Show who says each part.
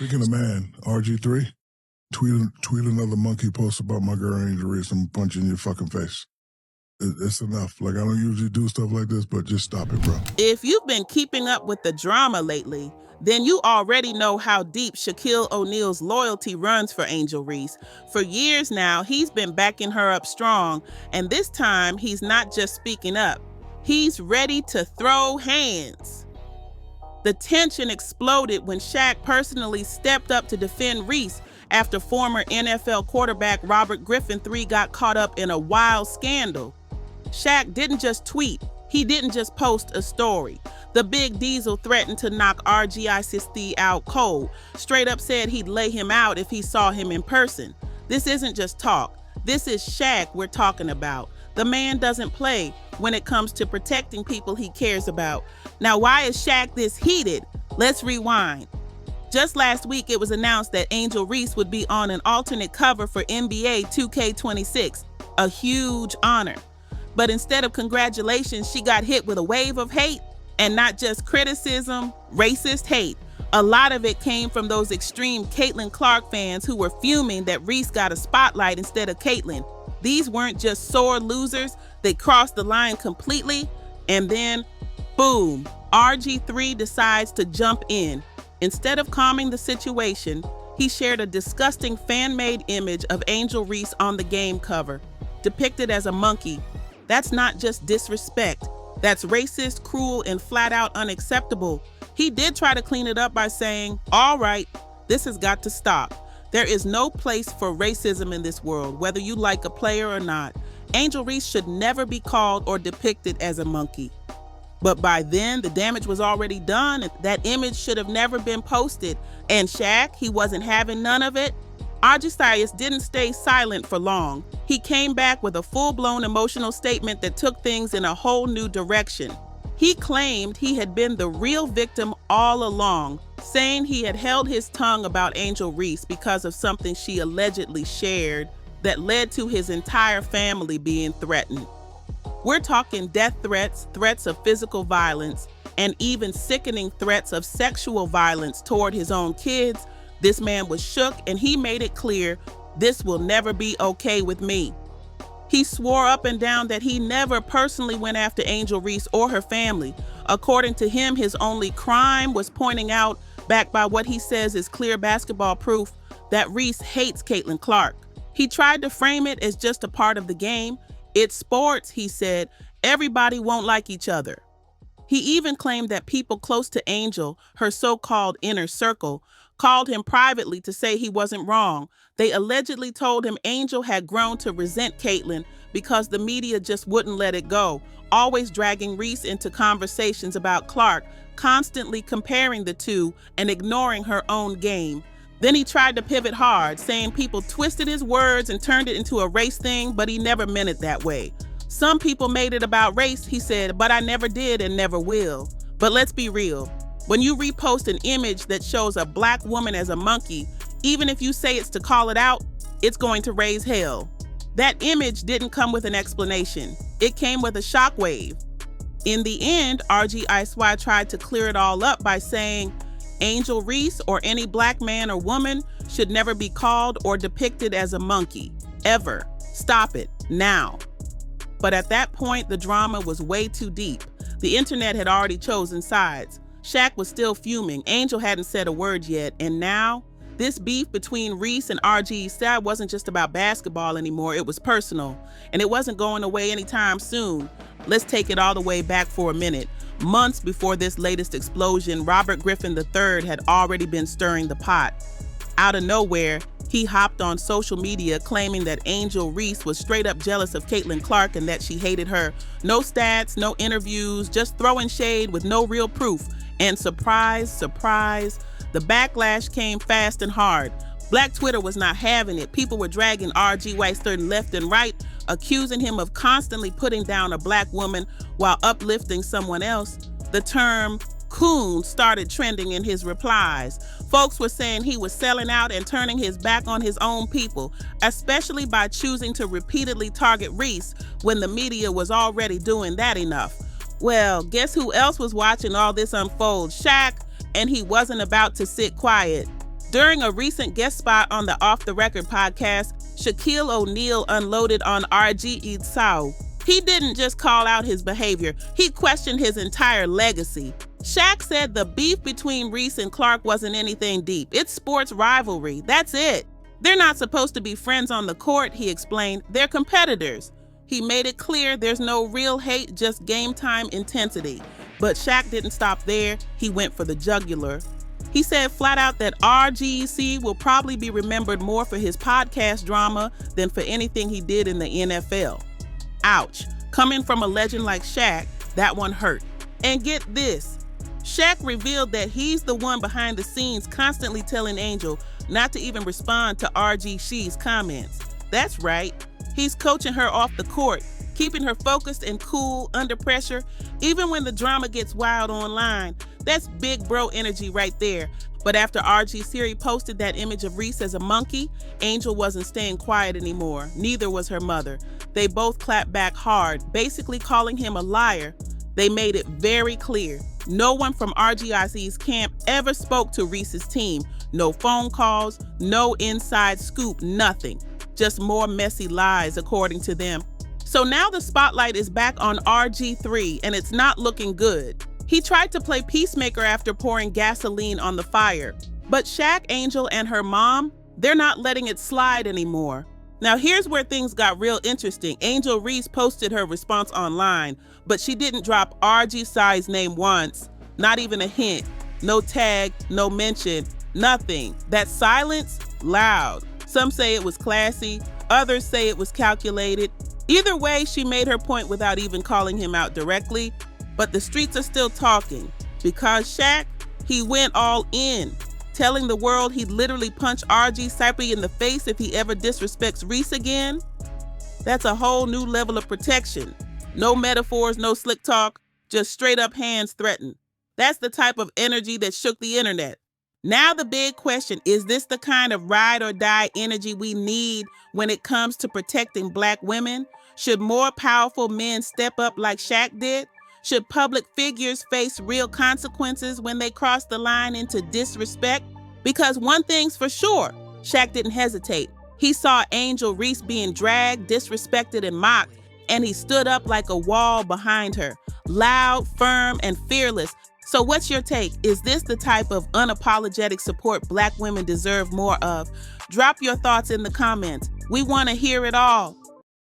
Speaker 1: Speaking of man, RG3, tweet another monkey post about my girl Angel Reese. I'm punching your fucking face. It's enough. Like, I don't usually do stuff like this, but just stop it, bro.
Speaker 2: If you've been keeping up with the drama lately, then you already know how deep Shaquille O'Neal's loyalty runs for Angel Reese. For years now, he's been backing her up strong, and this time he's not just speaking up. He's ready to throw hands. The tension exploded when Shaq personally stepped up to defend Reese after former NFL quarterback Robert Griffin III got caught up in a wild scandal. Shaq didn't just tweet, he didn't just post a story. The big diesel threatened to knock RG out cold, straight up said he'd lay him out if he saw him in person. This isn't just talk, this is Shaq we're talking about. The man doesn't play when it comes to protecting people he cares about. Now, why is Shaq this heated? Let's rewind. Just last week, it was announced that Angel Reese would be on an alternate cover for NBA 2K26, a huge honor. But instead of congratulations, she got hit with a wave of hate, and not just criticism, racist hate. A lot of it came from those extreme Caitlin Clark fans who were fuming that Reese got a spotlight instead of Caitlin. These weren't just sore losers, they crossed the line completely, and then, boom, RG3 decides to jump in. Instead of calming the situation, he shared a disgusting fan-made image of Angel Reese on the game cover, depicted as a monkey. That's not just disrespect, that's racist, cruel, and flat-out unacceptable. He did try to clean it up by saying, all right, this has got to stop. There is no place for racism in this world, whether you like a player or not. Angel Reese should never be called or depicted as a monkey. But by then, the damage was already done. That image should have never been posted. And Shaq, he wasn't having none of it. Argistias didn't stay silent for long. He came back with a full-blown emotional statement that took things in a whole new direction. He claimed he had been the real victim all along, saying he had held his tongue about Angel Reese because of something she allegedly shared that led to his entire family being threatened. We're talking death threats, threats of physical violence, and even sickening threats of sexual violence toward his own kids. This man was shook, and he made it clear, this will never be okay with me. He swore up and down that he never personally went after Angel Reese or her family. According to him, his only crime was pointing out, backed by what he says is clear basketball proof, that Reese hates Caitlin Clark. He tried to frame it as just a part of the game. It's sports, he said. Everybody won't like each other. He even claimed that people close to Angel, her so-called inner circle, called him privately to say he wasn't wrong. They allegedly told him Angel had grown to resent Caitlin because the media just wouldn't let it go, always dragging Reese into conversations about Clark, constantly comparing the two and ignoring her own game. Then he tried to pivot hard, saying people twisted his words and turned it into a race thing, but he never meant it that way. Some people made it about race, he said, but I never did and never will. But let's be real. When you repost an image that shows a black woman as a monkey, even if you say it's to call it out, it's going to raise hell. That image didn't come with an explanation. It came with a shockwave. In the end, RG tried to clear it all up by saying, Angel Reese or any black man or woman should never be called or depicted as a monkey, ever. Stop it, now. But at that point, the drama was way too deep. The internet had already chosen sides. Shaq was still fuming. Angel hadn't said a word yet. And now, this beef between Reese and RG wasn't just about basketball anymore. It was personal. And it wasn't going away anytime soon. Let's take it all the way back for a minute. Months before this latest explosion, Robert Griffin III had already been stirring the pot. Out of nowhere, he hopped on social media claiming that Angel Reese was straight up jealous of Caitlin Clark and that she hated her. No stats, no interviews, just throwing shade with no real proof. And surprise, surprise, the backlash came fast and hard. Black Twitter was not having it. People were dragging RG left and right, accusing him of constantly putting down a black woman while uplifting someone else. The term coon started trending in his replies. Folks were saying he was selling out and turning his back on his own people, especially by choosing to repeatedly target Reese when the media was already doing that enough. Well, guess who else was watching all this unfold? Shaq, and he wasn't about to sit quiet. During a recent guest spot on the Off the Record podcast, Shaquille O'Neal unloaded on RG Itzau. He didn't just call out his behavior, he questioned his entire legacy. Shaq said the beef between Reese and Clark wasn't anything deep. It's sports rivalry, that's it. They're not supposed to be friends on the court, he explained. They're competitors. He made it clear there's no real hate, just game time intensity. But Shaq didn't stop there, he went for the jugular. He said flat out that RGEC will probably be remembered more for his podcast drama than for anything he did in the NFL. Ouch. Coming from a legend like Shaq, that one hurt. And get this, Shaq revealed that he's the one behind the scenes constantly telling Angel not to even respond to RG comments. That's right. He's coaching her off the court, keeping her focused and cool under pressure, even when the drama gets wild online. That's big bro energy right there. But after RG Siri posted that image of Reese as a monkey, Angel wasn't staying quiet anymore. Neither was her mother. They both clapped back hard, basically calling him a liar. They made it very clear. No one from RGIC's camp ever spoke to Reese's team. No phone calls, no inside scoop, nothing. Just more messy lies, according to them. So now the spotlight is back on RG3, and it's not looking good. He tried to play peacemaker after pouring gasoline on the fire. But Shaq, Angel, and her mom, they're not letting it slide anymore. Now here's where things got real interesting. Angel Reese posted her response online, but she didn't drop RG Sai's name once, not even a hint, no tag, no mention, nothing. That silence, loud. Some say it was classy, others say it was calculated. Either way, she made her point without even calling him out directly, but the streets are still talking because Shaq, he went all in, telling the world he'd literally punch RG Cypri in the face if he ever disrespects Reese again. That's a whole new level of protection. No metaphors, no slick talk, just straight up hands threatened. That's the type of energy that shook the internet. Now the big question, is this the kind of ride or die energy we need when it comes to protecting Black women? Should more powerful men step up like Shaq did? Should public figures face real consequences when they cross the line into disrespect? Because one thing's for sure, Shaq didn't hesitate. He saw Angel Reese being dragged, disrespected, and mocked, and he stood up like a wall behind her, loud, firm, and fearless. So what's your take? Is this the type of unapologetic support Black women deserve more of? Drop your thoughts in the comments. We want to hear it all.